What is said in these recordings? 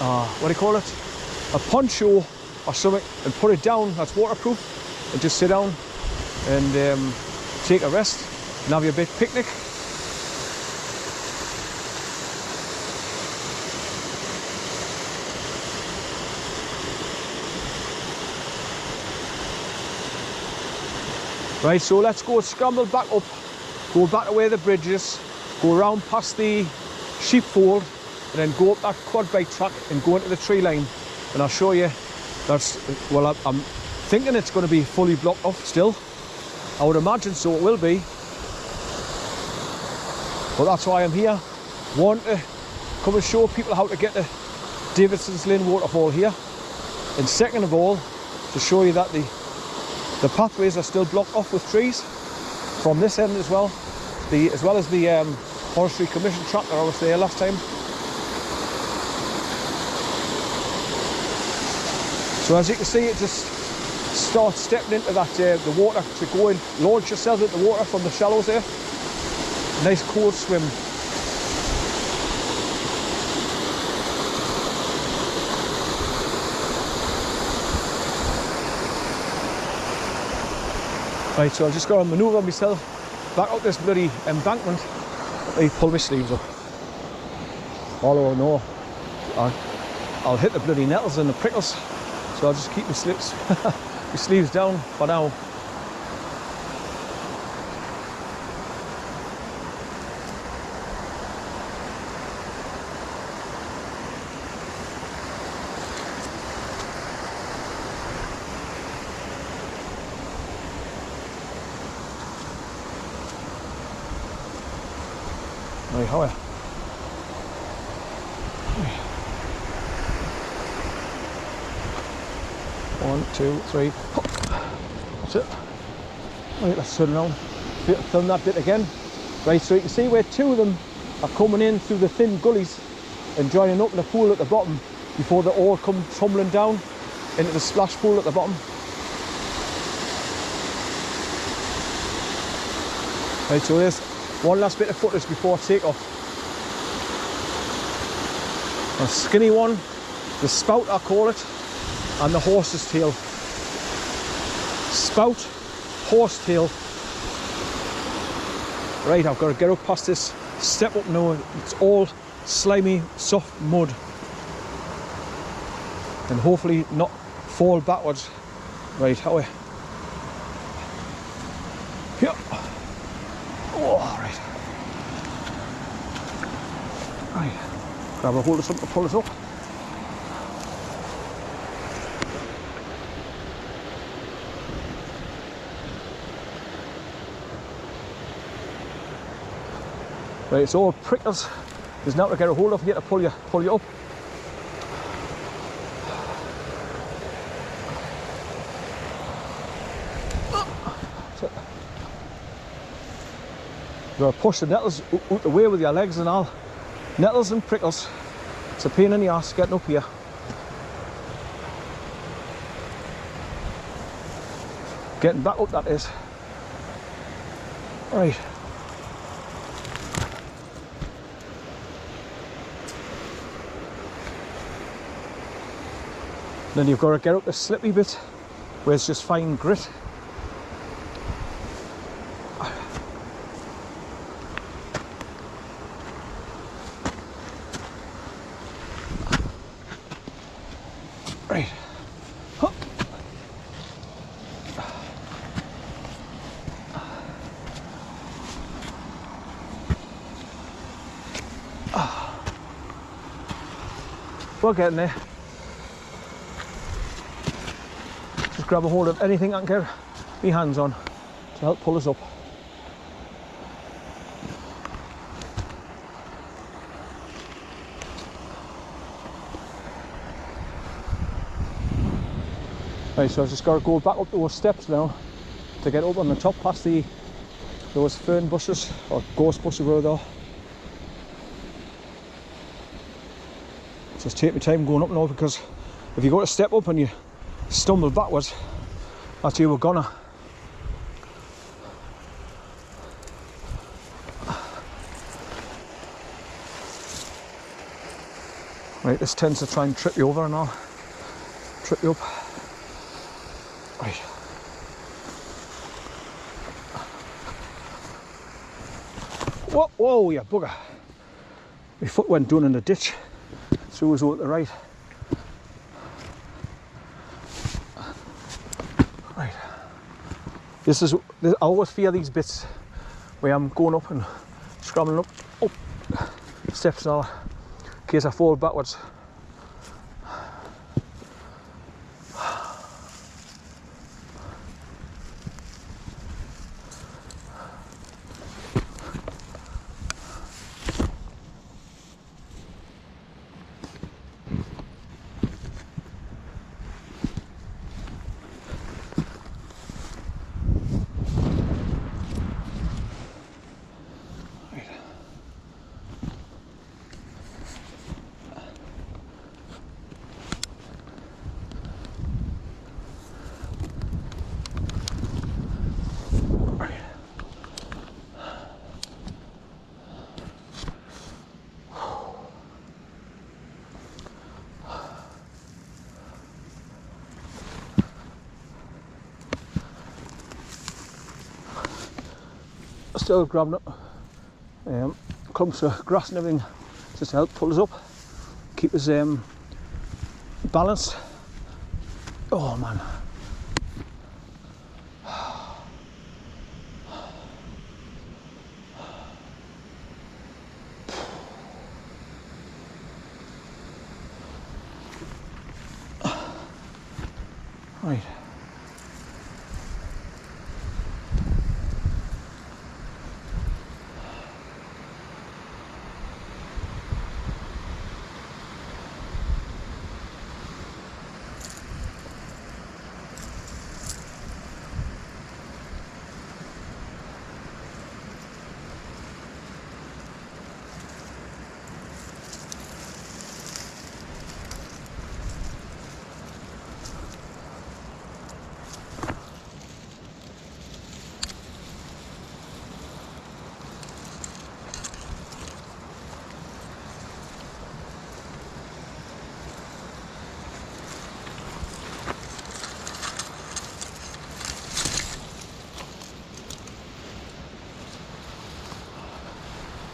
what do you call it? A poncho or something, and put it down that's waterproof, and just sit down and take a rest and have your big picnic. Right, so let's go scramble back up, go back to where the bridge is, go around past the sheepfold, and then go up that quad bike track and go into the tree line. And I'll show you that's, well, I'm thinking it's going to be fully blocked off still. I would imagine so, it will be. But that's why I'm here. Want to come and show people how to get to Davidson's Linn waterfall here. And second of all, to show you that the pathways are still blocked off with trees from this end as well. As well as the Forestry Commission track that I was there last time. So as you can see, it just starts stepping into that the water to go and launch yourself into the water from the shallows there. Nice cold swim. Right, so I've just got to manoeuvre myself back up this bloody embankment. Let me pull my sleeves up. Although no, I'll hit the bloody nettles and the prickles, so I'll just keep my sleeves down for now. Right, how are you? 1, 2, 3. That's it. Right, let's turn around. Film that bit again. Right, so you can see where two of them are coming in through the thin gullies and joining up in the pool at the bottom before they all come tumbling down into the splash pool at the bottom. Right, so there's one last bit of footage before takeoff. A skinny one, the spout I call it, and the horse's tail. Spout, horse tail. Right, I've got to get up past this step up now. It's all slimy, soft mud. And hopefully not fall backwards. Right, how are we? Here. Oh, right. Right. Grab a hold of something to pull us up. Right, it's all prickles. There's now to get a hold of here to pull you up. You gotta push the nettles out the way with your legs and all. Nettles and prickles. It's a pain in the arse getting up here. Getting back up, that is. Right. Then you've got to get up the slippy bit where it's just fine grit. Right. Huh. We're getting there. Just grab a hold of anything I can get my hands on to help pull us up. Right, so I've just got to go back up those steps now to get up on the top past those fern bushes, or gorse bushes where they are. Just take my time going up now, because if you go to step up and you stumble backwards, that's you were gonna. Right, this tends to try and trip you over and all. Trip you up. Right. Whoa, whoa, you bugger. My foot went down in the ditch. Through was over to the right. Right. I always fear these bits where I'm going up and scrambling up steps and all, in case I fall backwards. Still grabbing up clumps of grass and everything just to help pull us up, keep us balanced. Oh man. Right.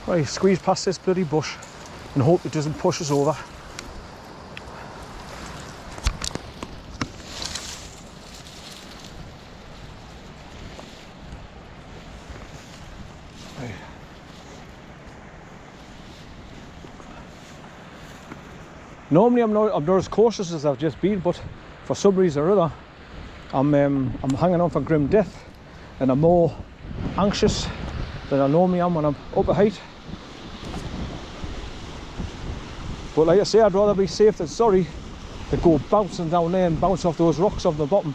Right, squeeze past this bloody bush and hope it doesn't push us over. Right. Normally I'm not as cautious as I've just been, but for some reason or other I'm hanging on for grim death, and I'm more anxious than I normally am when I'm up a height. But like I say, I'd rather be safe than sorry than go bouncing down there and bounce off those rocks off the bottom,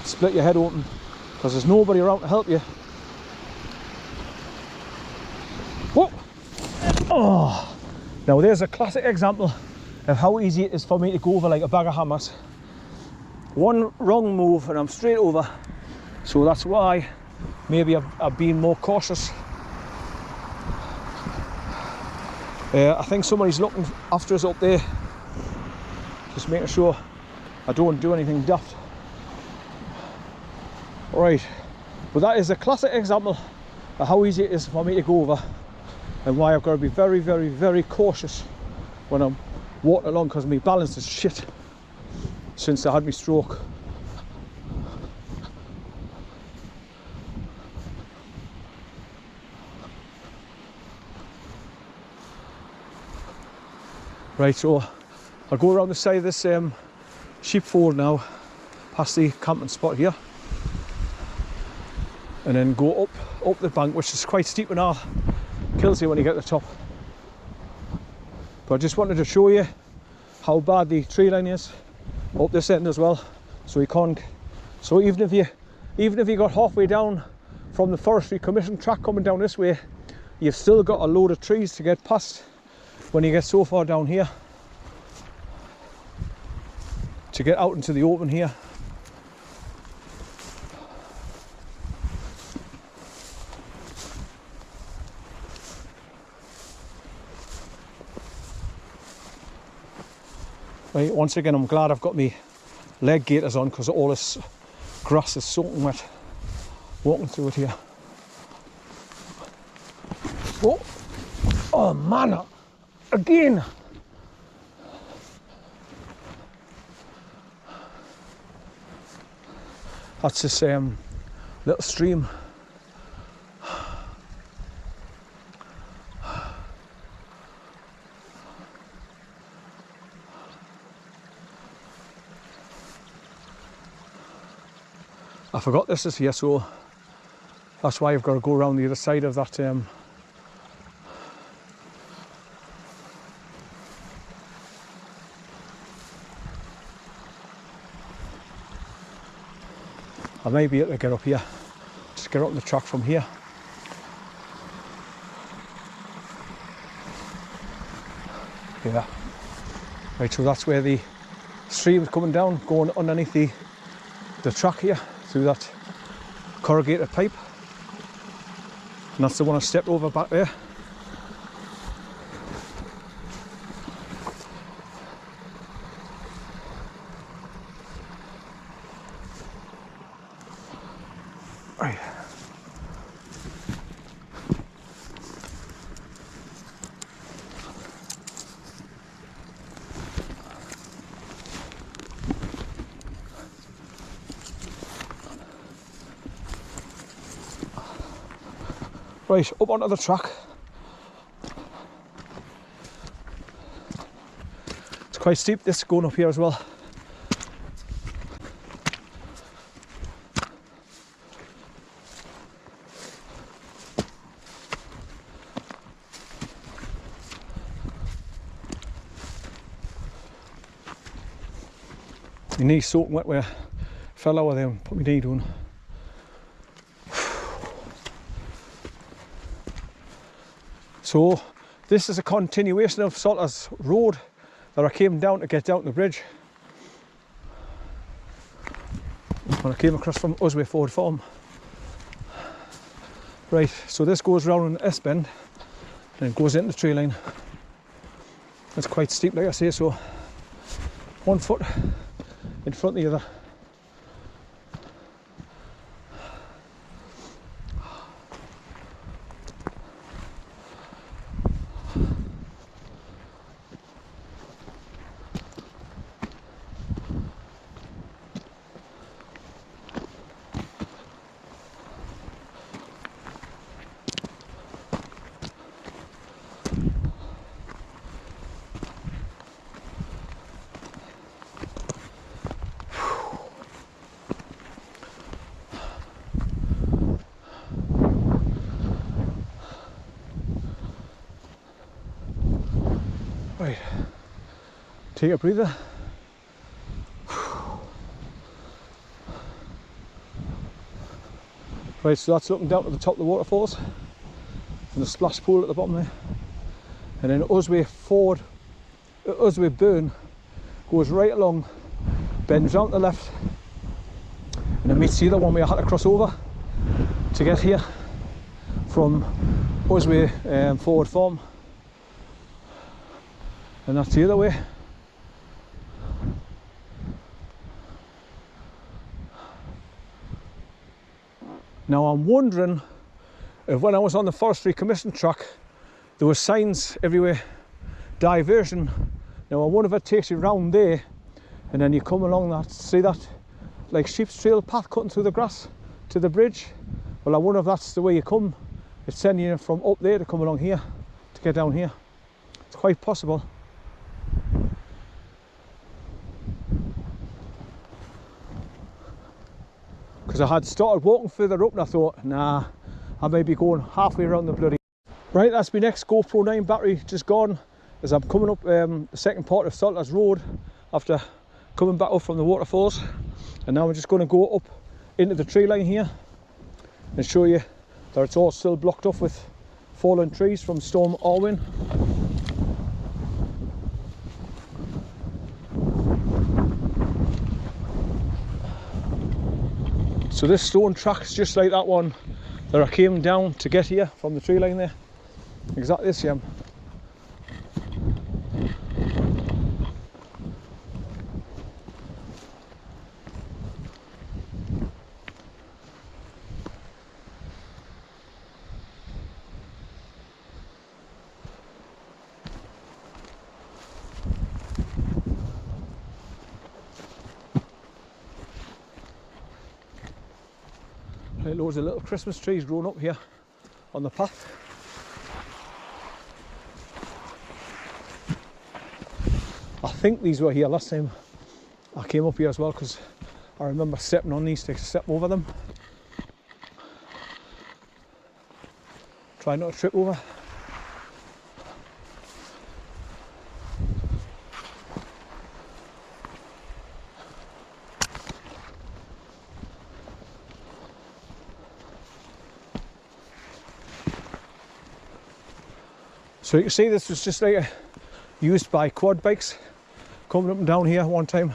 split your head open, because there's nobody around to help you. Whoa! Oh! Now there's a classic example of how easy it is for me to go over like a bag of hammers. One wrong move and I'm straight over. So that's why maybe I've been more cautious. I think somebody's looking after us up there, just making sure I don't do anything daft. Right, but that is a classic example of how easy it is for me to go over, and why I've got to be very, very, very cautious when I'm walking along, because my balance is shit since I had my stroke. Right, so I'll go around the side of this sheepfold now, past the camping spot here, and then go up the bank, which is quite steep and all, kills you when you get to the top. But I just wanted to show you how bad the tree line is up this end as well. So you can't. So even if you got halfway down from the Forestry Commission track coming down this way, you've still got a load of trees to get past when you get so far down here to get out into the open here. Right, once again, I'm glad I've got my leg gaiters on because all this grass is soaking wet. Walking through it here. Oh, oh man, again. That's this little stream. I forgot this is here, so that's why you've got to go around the other side of that. I may be able to get up here, just get up on the track from here. Yeah. Right, so that's where the stream is coming down, going underneath the track here, through that corrugated pipe. And that's the one I stepped over back there. Right. Right, up onto the track. It's quite steep, this going up here as well. My knee's soaking wet where I fell over there and put my knee down. So this is a continuation of Salters Road that I came down to get down the bridge when I came across from Usway Ford Farm. Right, so this goes round an S bend and it goes into the tree line. It's quite steep, like I say, so one foot in front of the other. Right, take a breather. Right, so that's looking down to the top of the waterfalls and the splash pool at the bottom there. And then Usway Burn goes right along, bends round to the left, and then meets the other one we had to cross over to get here from Usway Ford Farm. And that's the other way. Now I'm wondering if when I was on the Forestry Commission track there were signs everywhere, diversion. Now I wonder if it takes you round there and then you come along that, see that like sheep's trail path cutting through the grass to the bridge. Well, I wonder if that's the way you come. It's sending you from up there to come along here to get down here. It's quite possible. Because I had started walking further up and I thought, nah, I may be going halfway around the bloody... Right, that's my next GoPro 9 battery just gone as I'm coming up the second part of Salters Road after coming back up from the waterfalls. And now I'm just going to go up into the tree line here and show you that it's all still blocked off with fallen trees from Storm Arwen. So this stone track's just like that one that I came down to get here from the tree line there. Exactly the same. Right, loads of little Christmas trees growing up here on the path. I think these were here last time I came up here as well, because I remember stepping on these to step over them. Try not to trip over. So you can see this was just like used by quad bikes coming up and down here one time.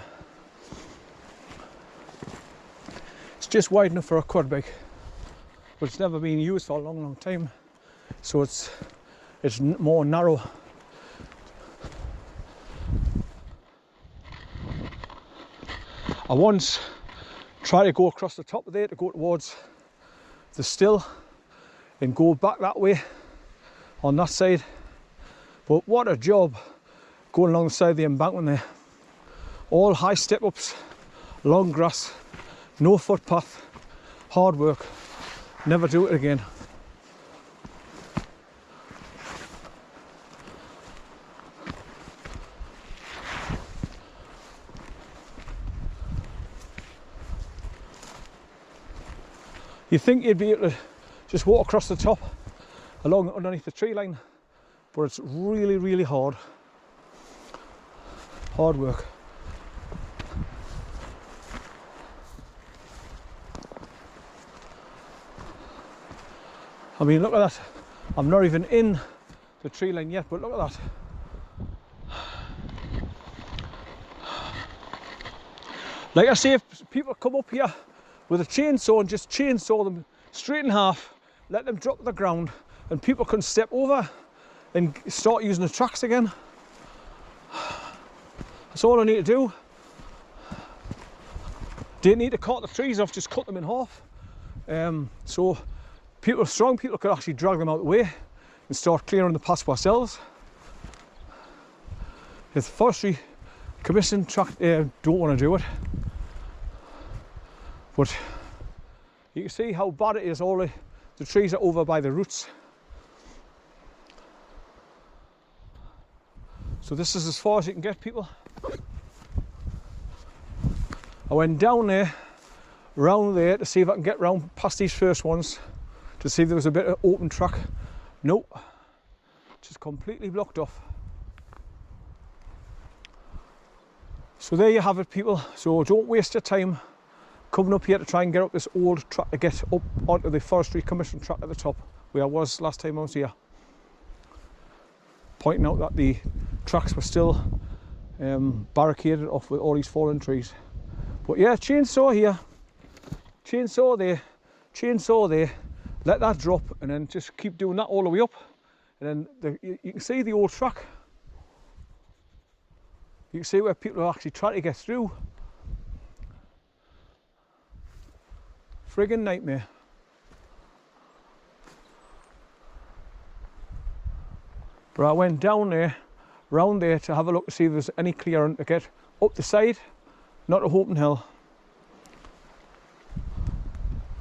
It's just wide enough for a quad bike, but it's never been used for a long time, so it's more narrow. I once tried to go across the top of there to go towards the still and go back that way on that side, but what a job going along the side of the embankment there. All high step ups, long grass, no footpath, hard work. Never do it again. You'd think you'd be able to just walk across the top along underneath the tree line, but it's really hard work. I mean, look at that. I'm not even in the tree line yet, but look at that. Like I say, if people come up here with a chainsaw and just chainsaw them straight in half, let them drop to the ground, and people can step over and start using the tracks again. That's all I need to do. Didn't need to cut the trees off, just cut them in half. So strong people could actually drag them out of the way and start clearing the paths ourselves. If the Forestry Commission don't want to do it, but you can see how bad it is. All the trees are over by the roots. So this is as far as you can get, people. I went down there, round there, to see if I can get round past these first ones, to see if there was a bit of open track. Nope, just completely blocked off. So there you have it, people. So don't waste your time coming up here to try and get up this old track to get up onto the Forestry Commission track at the top, where I was last time I was here. Pointing out that the tracks were still barricaded off with all these fallen trees. But yeah, chainsaw here, chainsaw there, chainsaw there, let that drop, and then just keep doing that all the way up. And then you can see the old track. You can see where people are actually trying to get through. Friggin' nightmare. But I went down there, round there, to have a look to see if there's any clearing to get up the side, not a open hill.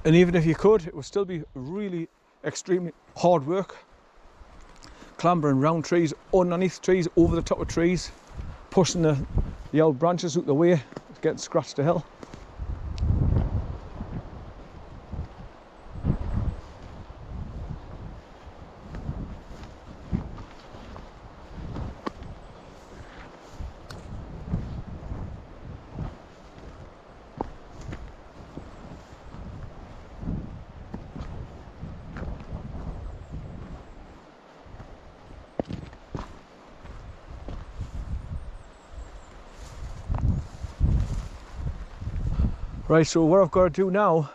And even if you could, it would still be really extremely hard work. Clambering round trees, underneath trees, over the top of trees, pushing the old branches out the way, getting scratched to hell. Right, so what I've got to do now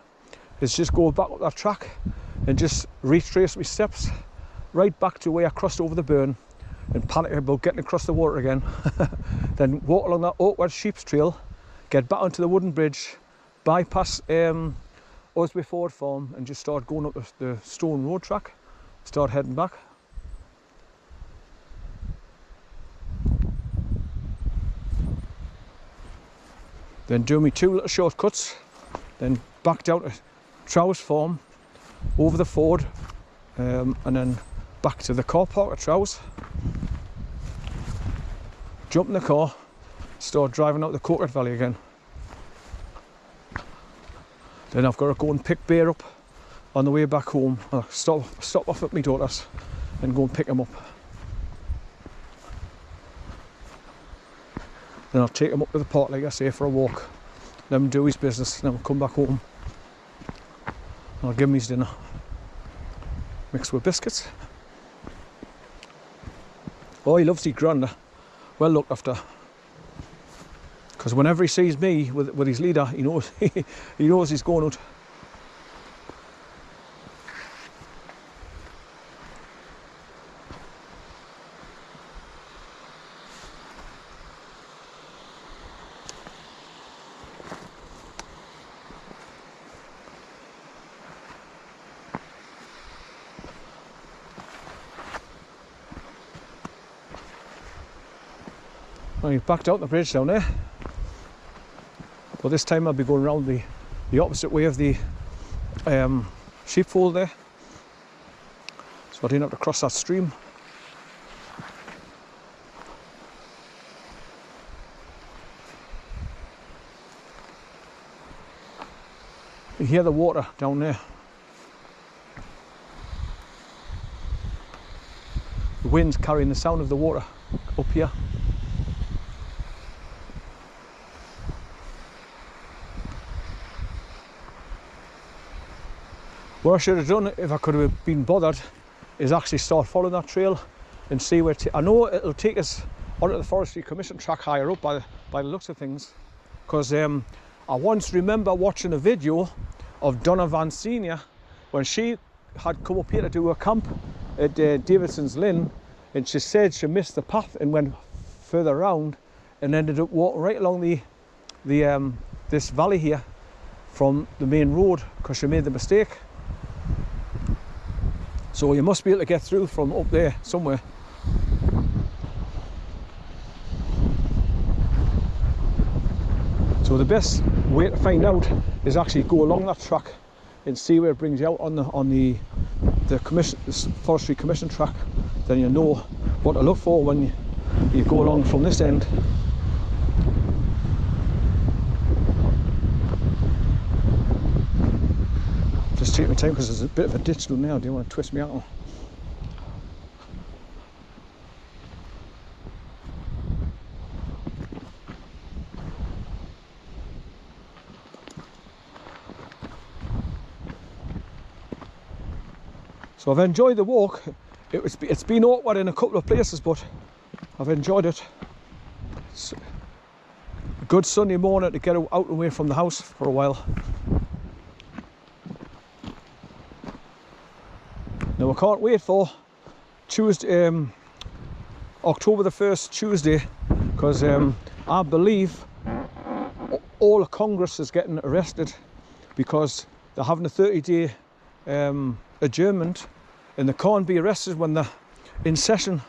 is just go back up that track and just retrace my steps right back to where I crossed over the burn and panic about getting across the water again. Then walk along that awkward sheep's trail, get back onto the wooden bridge, bypass Osby Ford Farm, and just start going up the stone road track, start heading back. Then do me two little shortcuts, then back down to Trowse Farm, over the ford, and then back to the car park at Trowse. Jump in the car, start driving out the Coconut Valley again. Then I've got to go and pick Bear up on the way back home. I'll stop off at my daughter's and go and pick him up. Then I'll take him up to the park, like I say, for a walk. Let him do his business, then I'll come back home. I'll give him his dinner, mixed with biscuits. Oh, he loves his grand, well looked after. Because whenever he sees me with his leader, he knows he knows he's going out. Well, he backed out the bridge down there. But this time I'll be going around the opposite way of the sheepfold there. So I didn't have to cross that stream. You hear the water down there. The wind's carrying the sound of the water up here. What I should have done, if I could have been bothered, is actually start following that trail and see where I know it'll take us onto the Forestry Commission track higher up by the looks of things. Because I once remember watching a video of Donna Van Senior when she had come up here to do a camp at Davidson's Linn, and she said she missed the path and went further around and ended up walking right along this valley here from the main road because she made the mistake. So you must be able to get through from up there somewhere. So the best way to find out is actually go along that track and see where it brings you out on the Forestry Commission track. Then you know what to look for when you go along from this end. Just take my time because there's a bit of a ditch down there. Do you want to twist me out? So I've enjoyed the walk. It's been awkward in a couple of places, but I've enjoyed it. It's a good Sunday morning to get out and away from the house for a while. Now I can't wait for Tuesday, October the 1st, Tuesday, because I believe all of Congress is getting arrested because they're having a 30-day adjournment, and they can't be arrested when they're in session.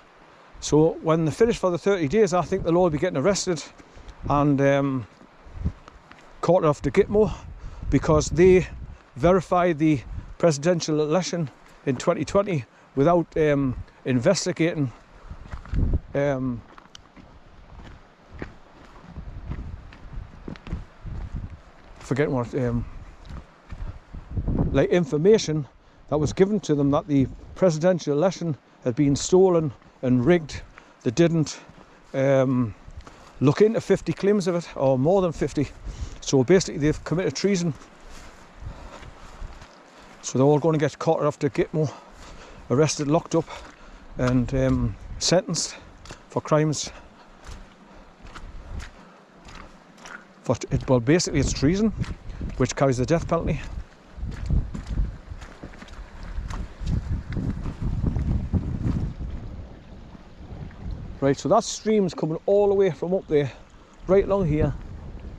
So when they finish for the 30 days, I think they'll all be getting arrested and caught off to Gitmo because they verified the presidential election in 2020 without investigating forgetting what like information that was given to them that the presidential election had been stolen and rigged. They didn't look into 50 claims of it, or more than 50. So basically they've committed treason. So they're all going to get caught after Gitmo, arrested, locked up and sentenced for crimes. Well, basically it's treason, which carries the death penalty. Right, so that stream's coming all the way from up there, right along here,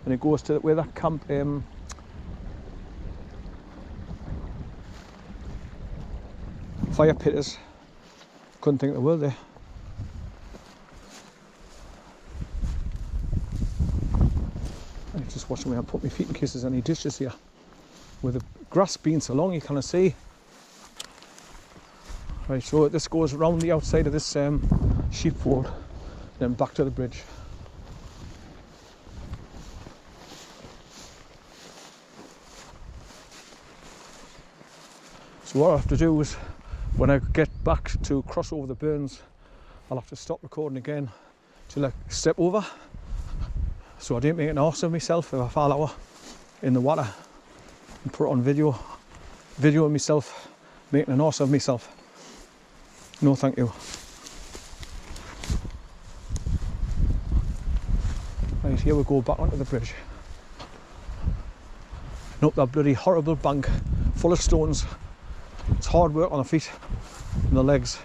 and it goes to where that camp fire pit is. Couldn't think they were there. I'm just watching where I put my feet in case there's any dishes here with grass being so long you kind of see. Right, so this goes around the outside of this sheepfold, then back to the bridge. So what I have to do is, when I get back to cross over the burns, I'll have to stop recording again to like step over, so I don't make an arse of myself if I fall out in the water and put it on video of myself making an arse of myself. No thank you. Right, here we go back onto the bridge and up that bloody horrible bank full of stones. It's hard work on the feet and the legs.